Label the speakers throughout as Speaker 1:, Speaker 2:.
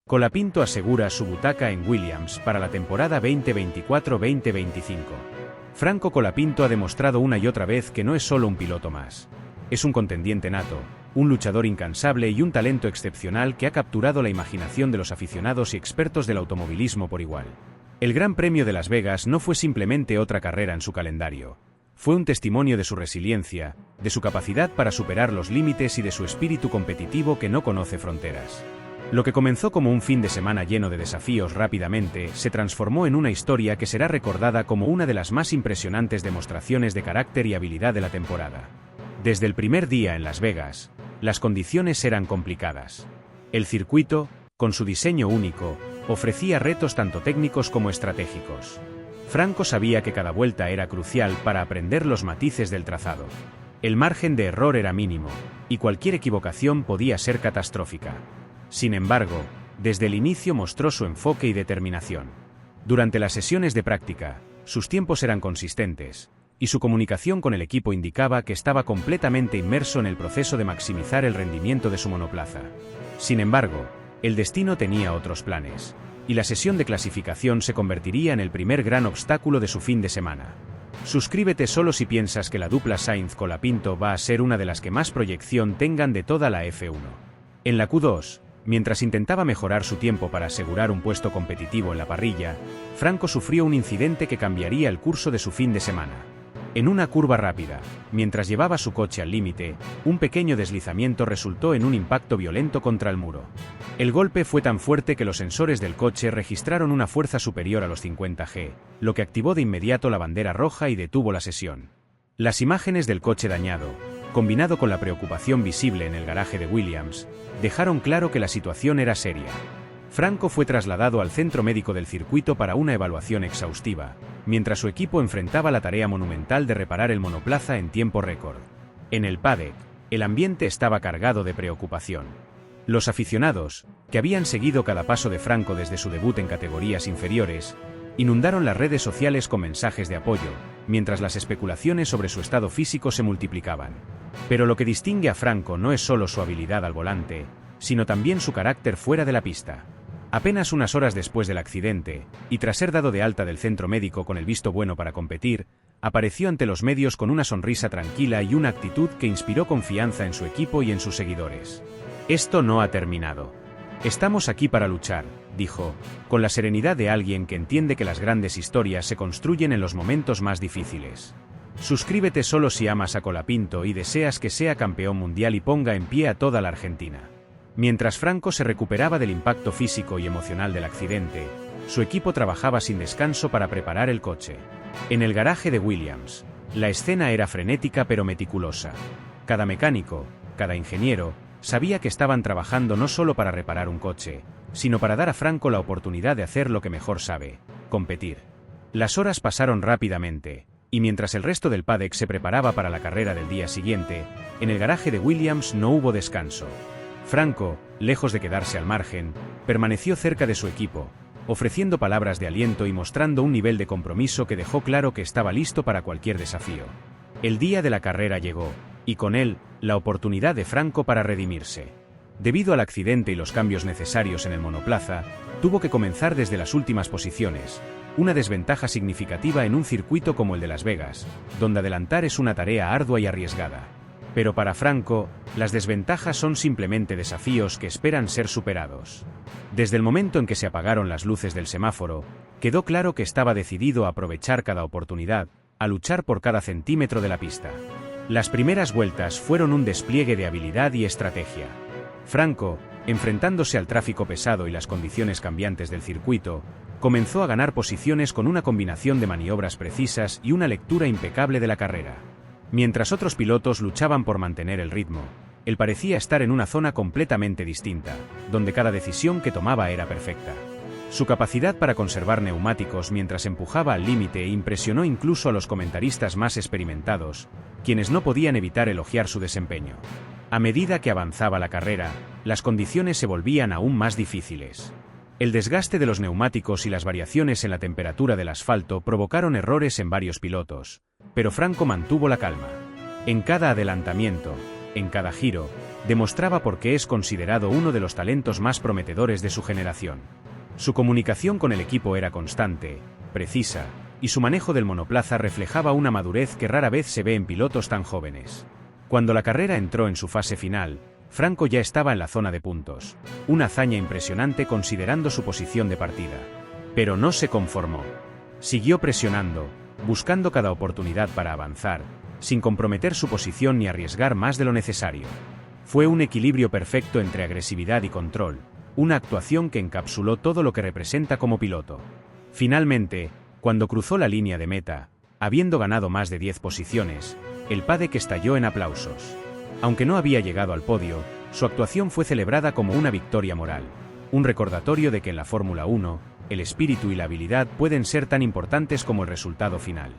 Speaker 1: Colapinto asegura su butaca en Williams para la temporada 2024-2025. Franco Colapinto ha demostrado una y otra vez que no es solo un piloto más. Es un contendiente nato, un luchador incansable y un talento excepcional que ha capturado la imaginación de los aficionados y expertos del automovilismo por igual. El Gran Premio de Las Vegas no fue simplemente otra carrera en su calendario. Fue un testimonio de su resiliencia, de su capacidad para superar los límites y de su espíritu competitivo que no conoce fronteras. Lo que comenzó como un fin de semana lleno de desafíos rápidamente se transformó en una historia que será recordada como una de las más impresionantes demostraciones de carácter y habilidad de la temporada. Desde el primer día en Las Vegas, las condiciones eran complicadas. El circuito, con su diseño único, ofrecía retos tanto técnicos como estratégicos. Franco sabía que cada vuelta era crucial para aprender los matices del trazado. El margen de error era mínimo, y cualquier equivocación podía ser catastrófica. Sin embargo, desde el inicio mostró su enfoque y determinación. Durante las sesiones de práctica, sus tiempos eran consistentes, y su comunicación con el equipo indicaba que estaba completamente inmerso en el proceso de maximizar el rendimiento de su monoplaza. Sin embargo, el destino tenía otros planes, y la sesión de clasificación se convertiría en el primer gran obstáculo de su fin de semana. Suscríbete solo si piensas que la dupla Sainz-Colapinto va a ser una de las que más proyección tengan de toda la F1. En la Q2, mientras intentaba mejorar su tiempo para asegurar un puesto competitivo en la parrilla, Franco sufrió un incidente que cambiaría el curso de su fin de semana. En una curva rápida, mientras llevaba su coche al límite, un pequeño deslizamiento resultó en un impacto violento contra el muro. El golpe fue tan fuerte que los sensores del coche registraron una fuerza superior a los 50 G, lo que activó de inmediato la bandera roja y detuvo la sesión. Las imágenes del coche dañado, combinado con la preocupación visible en el garaje de Williams, dejaron claro que la situación era seria. Franco fue trasladado al centro médico del circuito para una evaluación exhaustiva, mientras su equipo enfrentaba la tarea monumental de reparar el monoplaza en tiempo récord. En el paddock, el ambiente estaba cargado de preocupación. Los aficionados, que habían seguido cada paso de Franco desde su debut en categorías inferiores, inundaron las redes sociales con mensajes de apoyo, mientras las especulaciones sobre su estado físico se multiplicaban. Pero lo que distingue a Franco no es solo su habilidad al volante, sino también su carácter fuera de la pista. Apenas unas horas después del accidente, y tras ser dado de alta del centro médico con el visto bueno para competir, apareció ante los medios con una sonrisa tranquila y una actitud que inspiró confianza en su equipo y en sus seguidores. Esto no ha terminado. Estamos aquí para luchar, dijo, con la serenidad de alguien que entiende que las grandes historias se construyen en los momentos más difíciles. Suscríbete solo si amas a Colapinto y deseas que sea campeón mundial y ponga en pie a toda la Argentina. Mientras Franco se recuperaba del impacto físico y emocional del accidente, su equipo trabajaba sin descanso para preparar el coche. En el garaje de Williams, la escena era frenética pero meticulosa. Cada mecánico, cada ingeniero, sabía que estaban trabajando no solo para reparar un coche, sino para dar a Franco la oportunidad de hacer lo que mejor sabe: competir. Las horas pasaron rápidamente, y mientras el resto del paddock se preparaba para la carrera del día siguiente, en el garaje de Williams no hubo descanso. Franco, lejos de quedarse al margen, permaneció cerca de su equipo, ofreciendo palabras de aliento y mostrando un nivel de compromiso que dejó claro que estaba listo para cualquier desafío. El día de la carrera llegó, y con él, la oportunidad de Franco para redimirse. Debido al accidente y los cambios necesarios en el monoplaza, tuvo que comenzar desde las últimas posiciones, una desventaja significativa en un circuito como el de Las Vegas, donde adelantar es una tarea ardua y arriesgada. Pero para Franco, las desventajas son simplemente desafíos que esperan ser superados. Desde el momento en que se apagaron las luces del semáforo, quedó claro que estaba decidido a aprovechar cada oportunidad, a luchar por cada centímetro de la pista. Las primeras vueltas fueron un despliegue de habilidad y estrategia. Franco, enfrentándose al tráfico pesado y las condiciones cambiantes del circuito, comenzó a ganar posiciones con una combinación de maniobras precisas y una lectura impecable de la carrera. Mientras otros pilotos luchaban por mantener el ritmo, él parecía estar en una zona completamente distinta, donde cada decisión que tomaba era perfecta. Su capacidad para conservar neumáticos mientras empujaba al límite impresionó incluso a los comentaristas más experimentados, quienes no podían evitar elogiar su desempeño. A medida que avanzaba la carrera, las condiciones se volvían aún más difíciles. El desgaste de los neumáticos y las variaciones en la temperatura del asfalto provocaron errores en varios pilotos, pero Franco mantuvo la calma. En cada adelantamiento, en cada giro, demostraba por qué es considerado uno de los talentos más prometedores de su generación. Su comunicación con el equipo era constante, precisa, y su manejo del monoplaza reflejaba una madurez que rara vez se ve en pilotos tan jóvenes. Cuando la carrera entró en su fase final, Franco ya estaba en la zona de puntos, una hazaña impresionante considerando su posición de partida. Pero no se conformó. Siguió presionando, buscando cada oportunidad para avanzar, sin comprometer su posición ni arriesgar más de lo necesario. Fue un equilibrio perfecto entre agresividad y control, una actuación que encapsuló todo lo que representa como piloto. Finalmente, cuando cruzó la línea de meta, habiendo ganado más de 10 posiciones, el paddock estalló en aplausos. Aunque no había llegado al podio, su actuación fue celebrada como una victoria moral, un recordatorio de que en la Fórmula 1, el espíritu y la habilidad pueden ser tan importantes como el resultado final.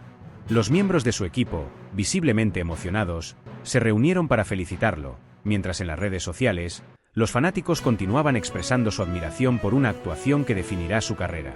Speaker 1: Los miembros de su equipo, visiblemente emocionados, se reunieron para felicitarlo, mientras en las redes sociales, los fanáticos continuaban expresando su admiración por una actuación que definirá su carrera.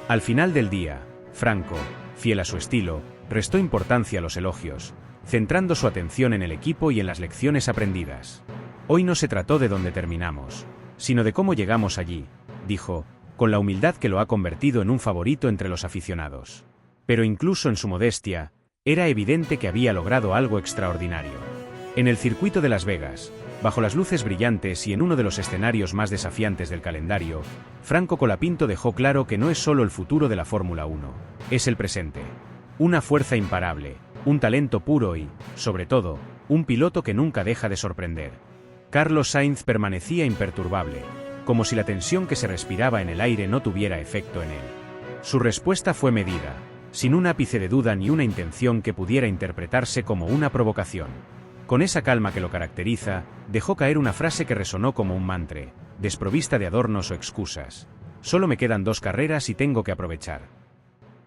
Speaker 1: Al final del día, Franco, fiel a su estilo, restó importancia a los elogios, centrando su atención en el equipo y en las lecciones aprendidas. Hoy no se trató de dónde terminamos, sino de cómo llegamos allí, dijo, con la humildad que lo ha convertido en un favorito entre los aficionados. Pero incluso en su modestia, era evidente que había logrado algo extraordinario. En el circuito de Las Vegas, bajo las luces brillantes y en uno de los escenarios más desafiantes del calendario, Franco Colapinto dejó claro que no es solo el futuro de la Fórmula 1, es el presente. Una fuerza imparable, un talento puro y, sobre todo, un piloto que nunca deja de sorprender. Carlos Sainz permanecía imperturbable, como si la tensión que se respiraba en el aire no tuviera efecto en él. Su respuesta fue medida, sin un ápice de duda ni una intención que pudiera interpretarse como una provocación. Con esa calma que lo caracteriza, dejó caer una frase que resonó como un mantra, desprovista de adornos o excusas. Solo me quedan 2 carreras y tengo que aprovechar.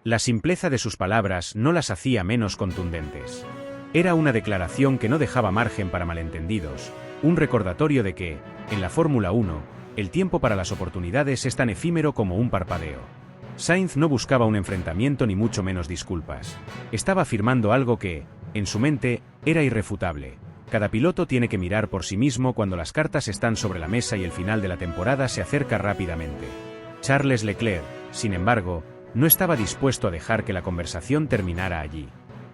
Speaker 1: La simpleza de sus palabras no las hacía menos contundentes. Era una declaración que no dejaba margen para malentendidos, un recordatorio de que, en la Fórmula 1, el tiempo para las oportunidades es tan efímero como un parpadeo. Sainz no buscaba un enfrentamiento ni mucho menos disculpas. Estaba afirmando algo que, en su mente, era irrefutable. Cada piloto tiene que mirar por sí mismo cuando las cartas están sobre la mesa y el final de la temporada se acerca rápidamente. Charles Leclerc, sin embargo, no estaba dispuesto a dejar que la conversación terminara allí.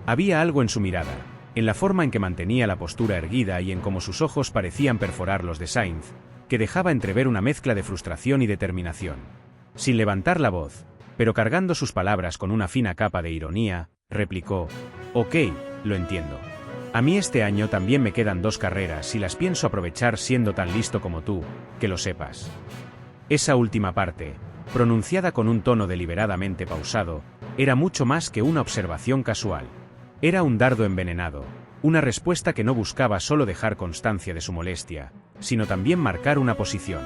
Speaker 1: Había algo en su mirada, en la forma en que mantenía la postura erguida y en cómo sus ojos parecían perforar los de Sainz, que dejaba entrever una mezcla de frustración y determinación. Sin levantar la voz, pero cargando sus palabras con una fina capa de ironía, replicó: «Ok, lo entiendo. A mí este año también me quedan 2 carreras y las pienso aprovechar siendo tan listo como tú, que lo sepas». Esa última parte, pronunciada con un tono deliberadamente pausado, era mucho más que una observación casual. Era un dardo envenenado, una respuesta que no buscaba solo dejar constancia de su molestia, sino también marcar una posición.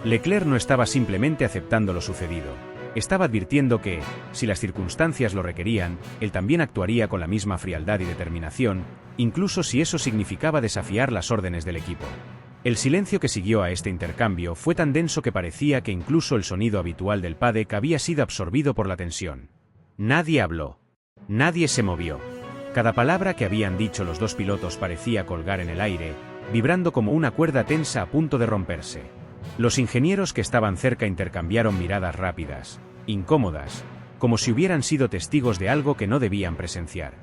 Speaker 1: Leclerc no estaba simplemente aceptando lo sucedido, estaba advirtiendo que, si las circunstancias lo requerían, él también actuaría con la misma frialdad y determinación, incluso si eso significaba desafiar las órdenes del equipo. El silencio que siguió a este intercambio fue tan denso que parecía que incluso el sonido habitual del paddock había sido absorbido por la tensión. Nadie habló. Nadie se movió. Cada palabra que habían dicho los 2 pilotos parecía colgar en el aire, vibrando como una cuerda tensa a punto de romperse. Los ingenieros que estaban cerca intercambiaron miradas rápidas, incómodas, como si hubieran sido testigos de algo que no debían presenciar.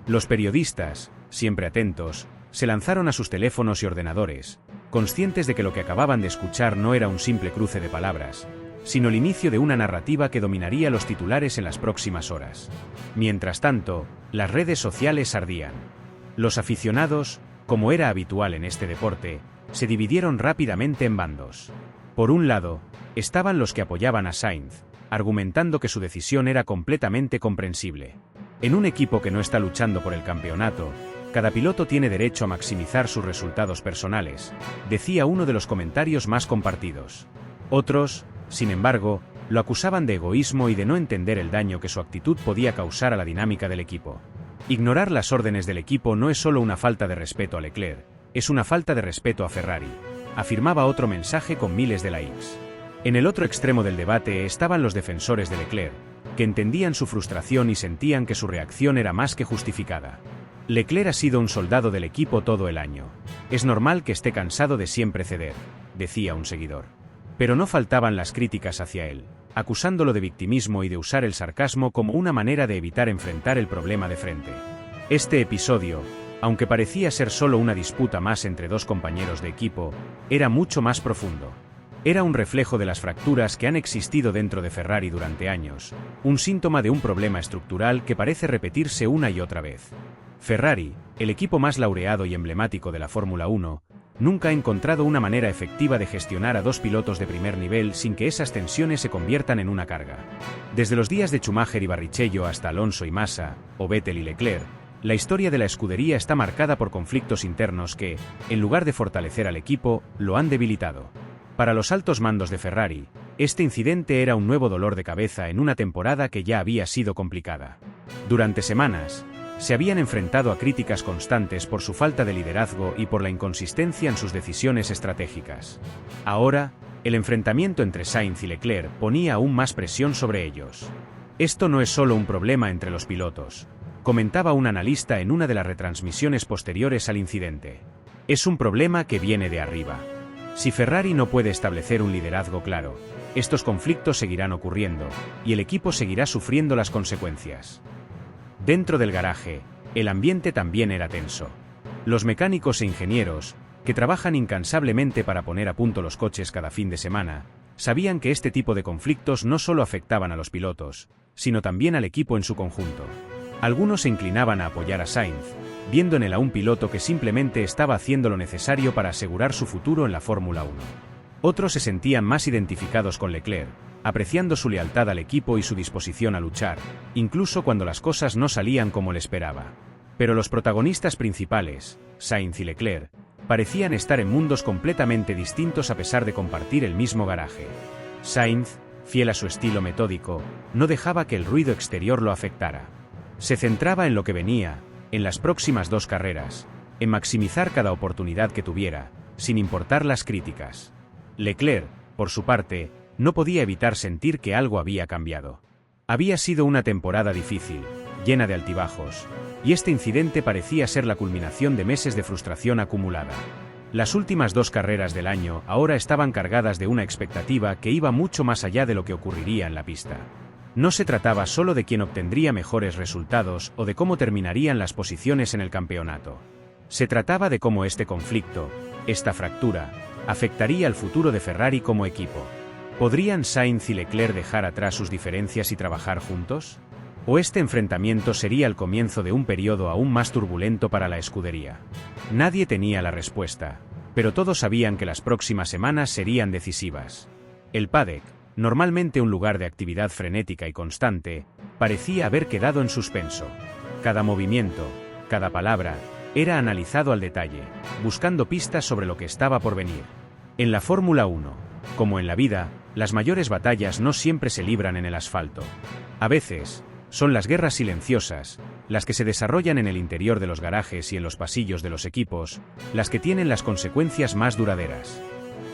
Speaker 1: Los periodistas, siempre atentos, se lanzaron a sus teléfonos y ordenadores, conscientes de que lo que acababan de escuchar no era un simple cruce de palabras, sino el inicio de una narrativa que dominaría los titulares en las próximas horas. Mientras tanto, las redes sociales ardían. Los aficionados, como era habitual en este deporte, se dividieron rápidamente en bandos. Por un lado, estaban los que apoyaban a Sainz, argumentando que su decisión era completamente comprensible. En un equipo que no está luchando por el campeonato, cada piloto tiene derecho a maximizar sus resultados personales, decía uno de los comentarios más compartidos. Otros, sin embargo, lo acusaban de egoísmo y de no entender el daño que su actitud podía causar a la dinámica del equipo. Ignorar las órdenes del equipo no es solo una falta de respeto a Leclerc, es una falta de respeto a Ferrari, afirmaba otro mensaje con miles de likes. En el otro extremo del debate estaban los defensores de Leclerc, que entendían su frustración y sentían que su reacción era más que justificada. Leclerc ha sido un soldado del equipo todo el año. Es normal que esté cansado de siempre ceder, decía un seguidor. Pero no faltaban las críticas hacia él, acusándolo de victimismo y de usar el sarcasmo como una manera de evitar enfrentar el problema de frente. Este episodio, aunque parecía ser solo una disputa más entre dos compañeros de equipo, era mucho más profundo. Era un reflejo de las fracturas que han existido dentro de Ferrari durante años, un síntoma de un problema estructural que parece repetirse una y otra vez. Ferrari, el equipo más laureado y emblemático de la Fórmula 1, nunca ha encontrado una manera efectiva de gestionar a dos pilotos de primer nivel sin que esas tensiones se conviertan en una carga. Desde los días de Schumacher y Barrichello hasta Alonso y Massa, o Vettel y Leclerc, la historia de la escudería está marcada por conflictos internos que, en lugar de fortalecer al equipo, lo han debilitado. Para los altos mandos de Ferrari, este incidente era un nuevo dolor de cabeza en una temporada que ya había sido complicada. Durante semanas, se habían enfrentado a críticas constantes por su falta de liderazgo y por la inconsistencia en sus decisiones estratégicas. Ahora, el enfrentamiento entre Sainz y Leclerc ponía aún más presión sobre ellos. Esto no es solo un problema entre los pilotos, comentaba un analista en una de las retransmisiones posteriores al incidente. Es un problema que viene de arriba. Si Ferrari no puede establecer un liderazgo claro, estos conflictos seguirán ocurriendo, y el equipo seguirá sufriendo las consecuencias. Dentro del garaje, el ambiente también era tenso. Los mecánicos e ingenieros, que trabajan incansablemente para poner a punto los coches cada fin de semana, sabían que este tipo de conflictos no solo afectaban a los pilotos, sino también al equipo en su conjunto. Algunos se inclinaban a apoyar a Sainz, viendo en él a un piloto que simplemente estaba haciendo lo necesario para asegurar su futuro en la Fórmula 1. Otros se sentían más identificados con Leclerc, apreciando su lealtad al equipo y su disposición a luchar, incluso cuando las cosas no salían como él esperaba. Pero los protagonistas principales, Sainz y Leclerc, parecían estar en mundos completamente distintos a pesar de compartir el mismo garaje. Sainz, fiel a su estilo metódico, no dejaba que el ruido exterior lo afectara. Se centraba en lo que venía, en las próximas dos carreras, en maximizar cada oportunidad que tuviera, sin importar las críticas. Leclerc, por su parte, no podía evitar sentir que algo había cambiado. Había sido una temporada difícil, llena de altibajos, y este incidente parecía ser la culminación de meses de frustración acumulada. Las últimas dos carreras del año ahora estaban cargadas de una expectativa que iba mucho más allá de lo que ocurriría en la pista. No se trataba solo de quién obtendría mejores resultados o de cómo terminarían las posiciones en el campeonato. Se trataba de cómo este conflicto, esta fractura, afectaría al futuro de Ferrari como equipo. ¿Podrían Sainz y Leclerc dejar atrás sus diferencias y trabajar juntos? ¿O este enfrentamiento sería el comienzo de un periodo aún más turbulento para la escudería? Nadie tenía la respuesta, pero todos sabían que las próximas semanas serían decisivas. El paddock, normalmente un lugar de actividad frenética y constante, parecía haber quedado en suspenso. Cada movimiento, cada palabra, era analizado al detalle, buscando pistas sobre lo que estaba por venir. En la Fórmula 1, como en la vida, las mayores batallas no siempre se libran en el asfalto. A veces, son las guerras silenciosas, las que se desarrollan en el interior de los garajes y en los pasillos de los equipos, las que tienen las consecuencias más duraderas.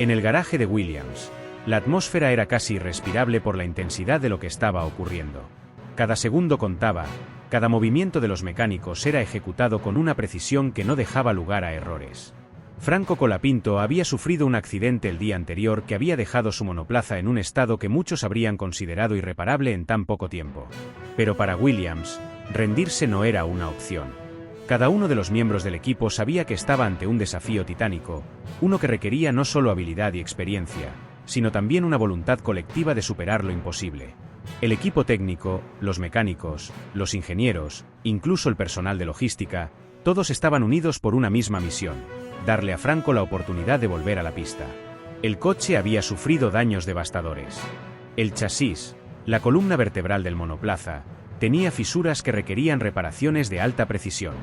Speaker 1: En el garaje de Williams, la atmósfera era casi irrespirable por la intensidad de lo que estaba ocurriendo. Cada segundo contaba, cada movimiento de los mecánicos era ejecutado con una precisión que no dejaba lugar a errores. Franco Colapinto había sufrido un accidente el día anterior que había dejado su monoplaza en un estado que muchos habrían considerado irreparable en tan poco tiempo. Pero para Williams, rendirse no era una opción. Cada uno de los miembros del equipo sabía que estaba ante un desafío titánico, uno que requería no solo habilidad y experiencia, sino también una voluntad colectiva de superar lo imposible. El equipo técnico, los mecánicos, los ingenieros, incluso el personal de logística, todos estaban unidos por una misma misión: darle a Franco la oportunidad de volver a la pista. El coche había sufrido daños devastadores. El chasis, la columna vertebral del monoplaza, tenía fisuras que requerían reparaciones de alta precisión.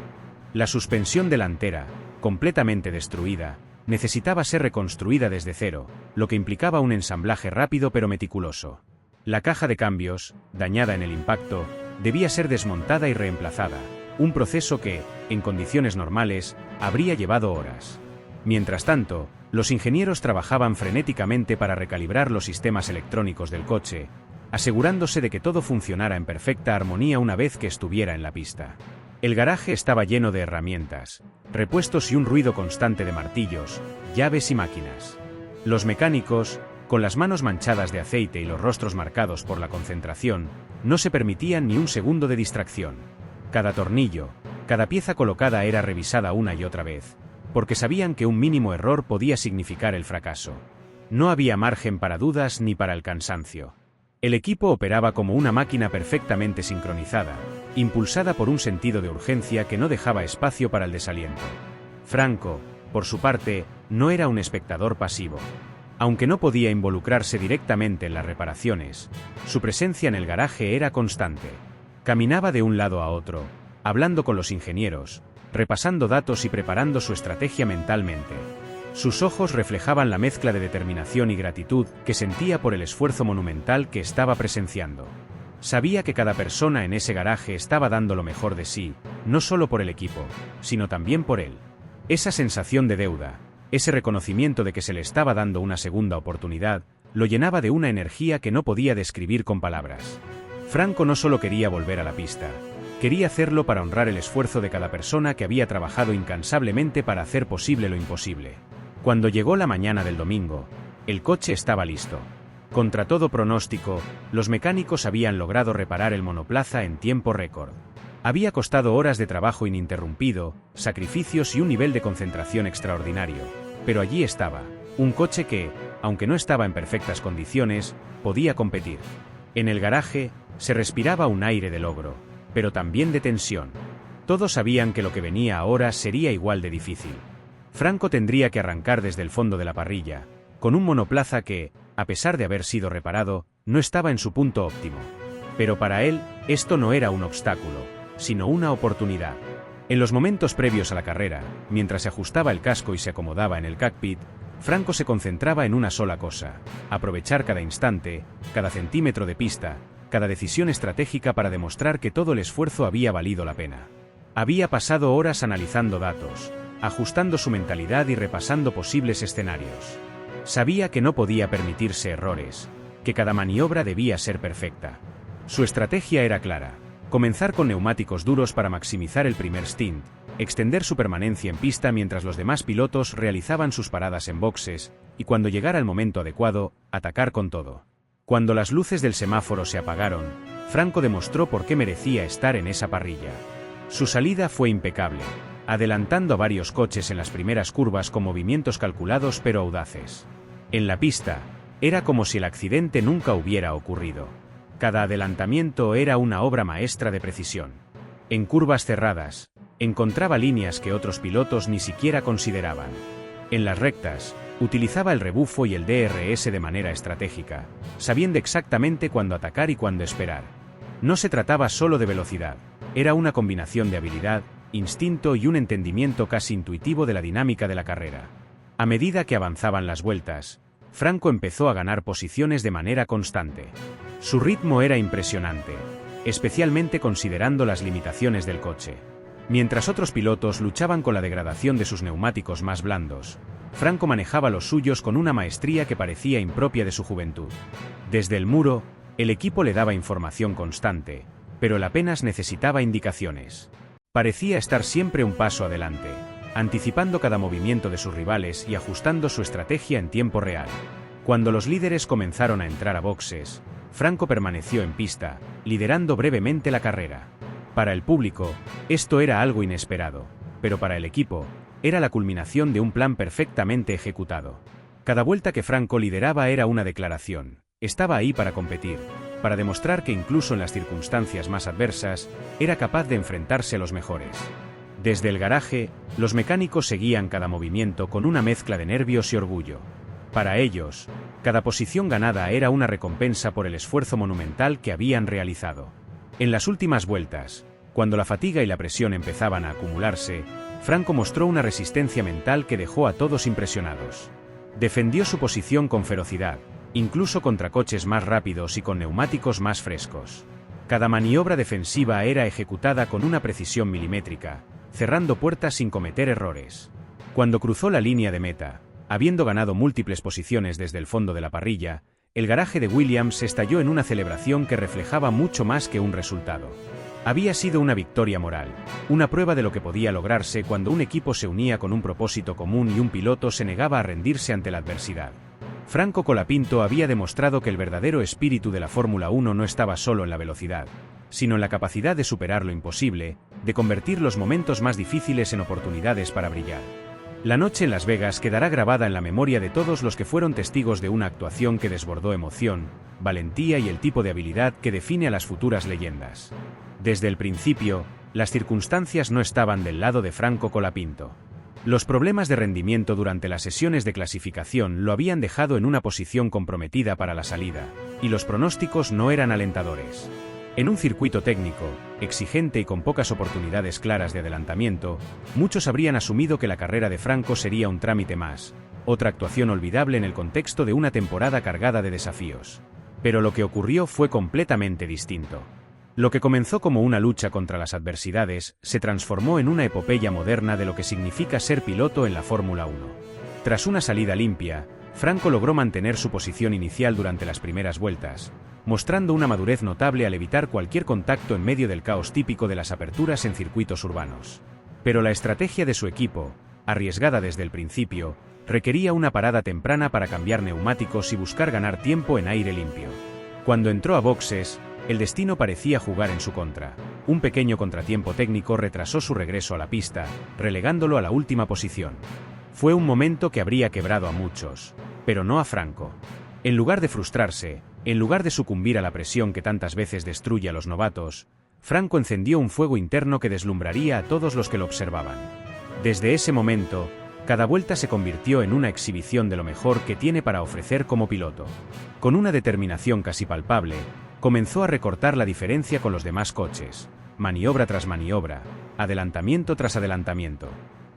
Speaker 1: La suspensión delantera, completamente destruida, necesitaba ser reconstruida desde cero, lo que implicaba un ensamblaje rápido pero meticuloso. La caja de cambios, dañada en el impacto, debía ser desmontada y reemplazada, un proceso que, en condiciones normales, habría llevado horas. Mientras tanto, los ingenieros trabajaban frenéticamente para recalibrar los sistemas electrónicos del coche, asegurándose de que todo funcionara en perfecta armonía una vez que estuviera en la pista. El garaje estaba lleno de herramientas, repuestos y un ruido constante de martillos, llaves y máquinas. Los mecánicos, con las manos manchadas de aceite y los rostros marcados por la concentración, no se permitían ni un segundo de distracción. Cada tornillo, cada pieza colocada era revisada una y otra vez, porque sabían que un mínimo error podía significar el fracaso. No había margen para dudas ni para el cansancio. El equipo operaba como una máquina perfectamente sincronizada, impulsada por un sentido de urgencia que no dejaba espacio para el desaliento. Franco, por su parte, no era un espectador pasivo. Aunque no podía involucrarse directamente en las reparaciones, su presencia en el garaje era constante. Caminaba de un lado a otro, hablando con los ingenieros, repasando datos y preparando su estrategia mentalmente. Sus ojos reflejaban la mezcla de determinación y gratitud que sentía por el esfuerzo monumental que estaba presenciando. Sabía que cada persona en ese garaje estaba dando lo mejor de sí, no solo por el equipo, sino también por él. Esa sensación de deuda, ese reconocimiento de que se le estaba dando una segunda oportunidad, lo llenaba de una energía que no podía describir con palabras. Franco no solo quería volver a la pista, quería hacerlo para honrar el esfuerzo de cada persona que había trabajado incansablemente para hacer posible lo imposible. Cuando llegó la mañana del domingo, el coche estaba listo. Contra todo pronóstico, los mecánicos habían logrado reparar el monoplaza en tiempo récord. Había costado horas de trabajo ininterrumpido, sacrificios y un nivel de concentración extraordinario, pero allí estaba, un coche que, aunque no estaba en perfectas condiciones, podía competir. En el garaje, se respiraba un aire de logro, pero también de tensión. Todos sabían que lo que venía ahora sería igual de difícil. Franco tendría que arrancar desde el fondo de la parrilla, con un monoplaza que, a pesar de haber sido reparado, no estaba en su punto óptimo. Pero para él, esto no era un obstáculo, sino una oportunidad. En los momentos previos a la carrera, mientras se ajustaba el casco y se acomodaba en el cockpit, Franco se concentraba en una sola cosa: aprovechar cada instante, cada centímetro de pista, cada decisión estratégica para demostrar que todo el esfuerzo había valido la pena. Había pasado horas analizando datos, ajustando su mentalidad y repasando posibles escenarios. Sabía que no podía permitirse errores, que cada maniobra debía ser perfecta. Su estrategia era clara: comenzar con neumáticos duros para maximizar el primer stint, extender su permanencia en pista mientras los demás pilotos realizaban sus paradas en boxes, y cuando llegara el momento adecuado, atacar con todo. Cuando las luces del semáforo se apagaron, Franco demostró por qué merecía estar en esa parrilla. Su salida fue impecable, adelantando a varios coches en las primeras curvas con movimientos calculados pero audaces. En la pista, era como si el accidente nunca hubiera ocurrido. Cada adelantamiento era una obra maestra de precisión. En curvas cerradas, encontraba líneas que otros pilotos ni siquiera consideraban. En las rectas, utilizaba el rebufo y el DRS de manera estratégica, sabiendo exactamente cuándo atacar y cuándo esperar. No se trataba solo de velocidad, era una combinación de habilidad, instinto y un entendimiento casi intuitivo de la dinámica de la carrera. A medida que avanzaban las vueltas, Franco empezó a ganar posiciones de manera constante. Su ritmo era impresionante, especialmente considerando las limitaciones del coche. Mientras otros pilotos luchaban con la degradación de sus neumáticos más blandos, Franco manejaba los suyos con una maestría que parecía impropia de su juventud. Desde el muro, el equipo le daba información constante, pero él apenas necesitaba indicaciones. Parecía estar siempre un paso adelante, anticipando cada movimiento de sus rivales y ajustando su estrategia en tiempo real. Cuando los líderes comenzaron a entrar a boxes, Franco permaneció en pista, liderando brevemente la carrera. Para el público, esto era algo inesperado, pero para el equipo, era la culminación de un plan perfectamente ejecutado. Cada vuelta que Franco lideraba era una declaración: estaba ahí para competir, para demostrar que incluso en las circunstancias más adversas, era capaz de enfrentarse a los mejores. Desde el garaje, los mecánicos seguían cada movimiento con una mezcla de nervios y orgullo. Para ellos, cada posición ganada era una recompensa por el esfuerzo monumental que habían realizado. En las últimas vueltas, cuando la fatiga y la presión empezaban a acumularse, Franco mostró una resistencia mental que dejó a todos impresionados. Defendió su posición con ferocidad, incluso contra coches más rápidos y con neumáticos más frescos. Cada maniobra defensiva era ejecutada con una precisión milimétrica, cerrando puertas sin cometer errores. Cuando cruzó la línea de meta, habiendo ganado múltiples posiciones desde el fondo de la parrilla, el garaje de Williams estalló en una celebración que reflejaba mucho más que un resultado. Había sido una victoria moral, una prueba de lo que podía lograrse cuando un equipo se unía con un propósito común y un piloto se negaba a rendirse ante la adversidad. Franco Colapinto había demostrado que el verdadero espíritu de la Fórmula 1 no estaba solo en la velocidad, sino en la capacidad de superar lo imposible, de convertir los momentos más difíciles en oportunidades para brillar. La noche en Las Vegas quedará grabada en la memoria de todos los que fueron testigos de una actuación que desbordó emoción, valentía y el tipo de habilidad que define a las futuras leyendas. Desde el principio, las circunstancias no estaban del lado de Franco Colapinto. Los problemas de rendimiento durante las sesiones de clasificación lo habían dejado en una posición comprometida para la salida, y los pronósticos no eran alentadores. En un circuito técnico, exigente y con pocas oportunidades claras de adelantamiento, muchos habrían asumido que la carrera de Franco sería un trámite más, otra actuación olvidable en el contexto de una temporada cargada de desafíos. Pero lo que ocurrió fue completamente distinto. Lo que comenzó como una lucha contra las adversidades, se transformó en una epopeya moderna de lo que significa ser piloto en la Fórmula 1. Tras una salida limpia, Franco logró mantener su posición inicial durante las primeras vueltas, mostrando una madurez notable al evitar cualquier contacto en medio del caos típico de las aperturas en circuitos urbanos. Pero la estrategia de su equipo, arriesgada desde el principio, requería una parada temprana para cambiar neumáticos y buscar ganar tiempo en aire limpio. Cuando entró a boxes, el destino parecía jugar en su contra. Un pequeño contratiempo técnico retrasó su regreso a la pista, relegándolo a la última posición. Fue un momento que habría quebrado a muchos, pero no a Franco. En lugar de frustrarse, en lugar de sucumbir a la presión que tantas veces destruye a los novatos, Franco encendió un fuego interno que deslumbraría a todos los que lo observaban. Desde ese momento, cada vuelta se convirtió en una exhibición de lo mejor que tiene para ofrecer como piloto. Con una determinación casi palpable, comenzó a recortar la diferencia con los demás coches, maniobra tras maniobra, adelantamiento tras adelantamiento.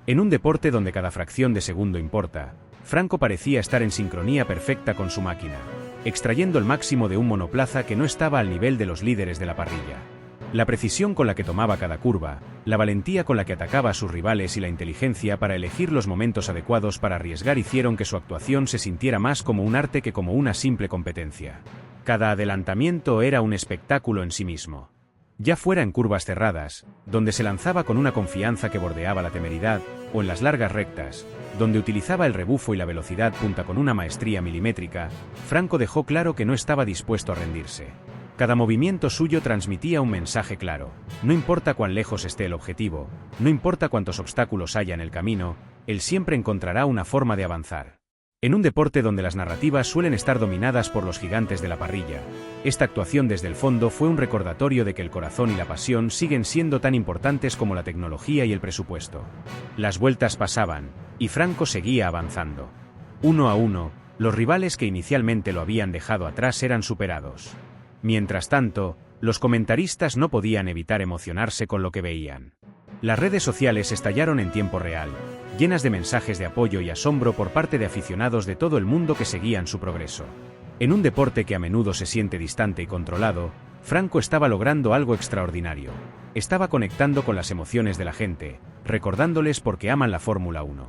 Speaker 1: En un deporte donde cada fracción de segundo importa, Franco parecía estar en sincronía perfecta con su máquina, extrayendo el máximo de un monoplaza que no estaba al nivel de los líderes de la parrilla. La precisión con la que tomaba cada curva, la valentía con la que atacaba a sus rivales y la inteligencia para elegir los momentos adecuados para arriesgar hicieron que su actuación se sintiera más como un arte que como una simple competencia. Cada adelantamiento era un espectáculo en sí mismo. Ya fuera en curvas cerradas, donde se lanzaba con una confianza que bordeaba la temeridad, o en las largas rectas, donde utilizaba el rebufo y la velocidad punta con una maestría milimétrica, Franco dejó claro que no estaba dispuesto a rendirse. Cada movimiento suyo transmitía un mensaje claro: no importa cuán lejos esté el objetivo, no importa cuántos obstáculos haya en el camino, él siempre encontrará una forma de avanzar. En un deporte donde las narrativas suelen estar dominadas por los gigantes de la parrilla, esta actuación desde el fondo fue un recordatorio de que el corazón y la pasión siguen siendo tan importantes como la tecnología y el presupuesto. Las vueltas pasaban, y Franco seguía avanzando. Uno a uno, los rivales que inicialmente lo habían dejado atrás eran superados. Mientras tanto, los comentaristas no podían evitar emocionarse con lo que veían. Las redes sociales estallaron en tiempo real, llenas de mensajes de apoyo y asombro por parte de aficionados de todo el mundo que seguían su progreso. En un deporte que a menudo se siente distante y controlado, Franco estaba logrando algo extraordinario. Estaba conectando con las emociones de la gente, recordándoles por qué aman la Fórmula 1.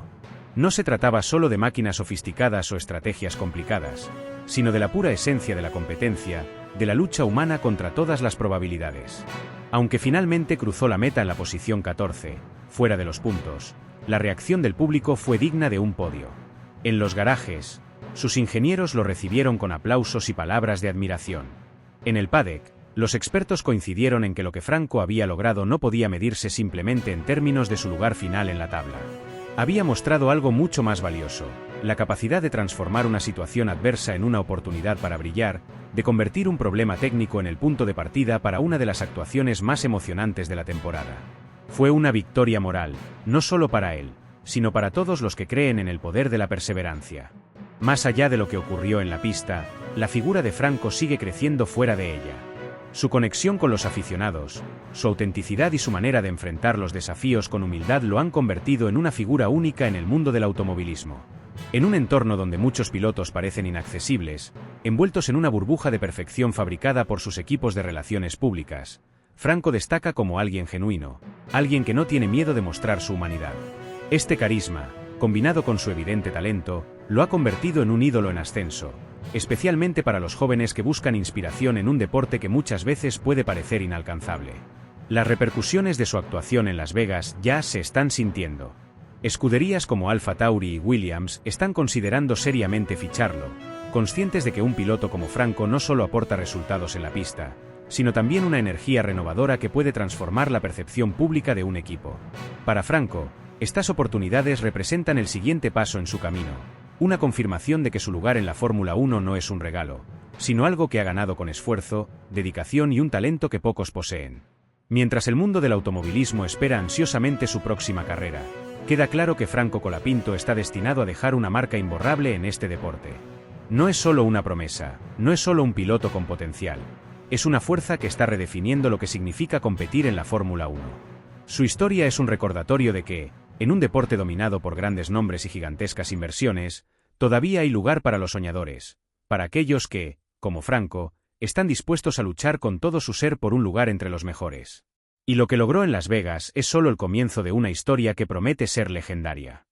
Speaker 1: No se trataba solo de máquinas sofisticadas o estrategias complicadas, sino de la pura esencia de la competencia, de la lucha humana contra todas las probabilidades. Aunque finalmente cruzó la meta en la posición 14, fuera de los puntos, la reacción del público fue digna de un podio. En los garajes, sus ingenieros lo recibieron con aplausos y palabras de admiración. En el paddock, los expertos coincidieron en que lo que Franco había logrado no podía medirse simplemente en términos de su lugar final en la tabla. Había mostrado algo mucho más valioso: la capacidad de transformar una situación adversa en una oportunidad para brillar, de convertir un problema técnico en el punto de partida para una de las actuaciones más emocionantes de la temporada. Fue una victoria moral, no solo para él, sino para todos los que creen en el poder de la perseverancia. Más allá de lo que ocurrió en la pista, la figura de Franco sigue creciendo fuera de ella. Su conexión con los aficionados, su autenticidad y su manera de enfrentar los desafíos con humildad lo han convertido en una figura única en el mundo del automovilismo. En un entorno donde muchos pilotos parecen inaccesibles, envueltos en una burbuja de perfección fabricada por sus equipos de relaciones públicas, Franco destaca como alguien genuino, alguien que no tiene miedo de mostrar su humanidad. Este carisma, combinado con su evidente talento, lo ha convertido en un ídolo en ascenso, especialmente para los jóvenes que buscan inspiración en un deporte que muchas veces puede parecer inalcanzable. Las repercusiones de su actuación en Las Vegas ya se están sintiendo. Escuderías como Alfa Tauri y Williams están considerando seriamente ficharlo, conscientes de que un piloto como Franco no solo aporta resultados en la pista, sino también una energía renovadora que puede transformar la percepción pública de un equipo. Para Franco, estas oportunidades representan el siguiente paso en su camino, una confirmación de que su lugar en la Fórmula 1 no es un regalo, sino algo que ha ganado con esfuerzo, dedicación y un talento que pocos poseen. Mientras el mundo del automovilismo espera ansiosamente su próxima carrera, queda claro que Franco Colapinto está destinado a dejar una marca imborrable en este deporte. No es solo una promesa, no es solo un piloto con potencial, es una fuerza que está redefiniendo lo que significa competir en la Fórmula 1. Su historia es un recordatorio de que, en un deporte dominado por grandes nombres y gigantescas inversiones, todavía hay lugar para los soñadores, para aquellos que, como Franco, están dispuestos a luchar con todo su ser por un lugar entre los mejores. Y lo que logró en Las Vegas es solo el comienzo de una historia que promete ser legendaria.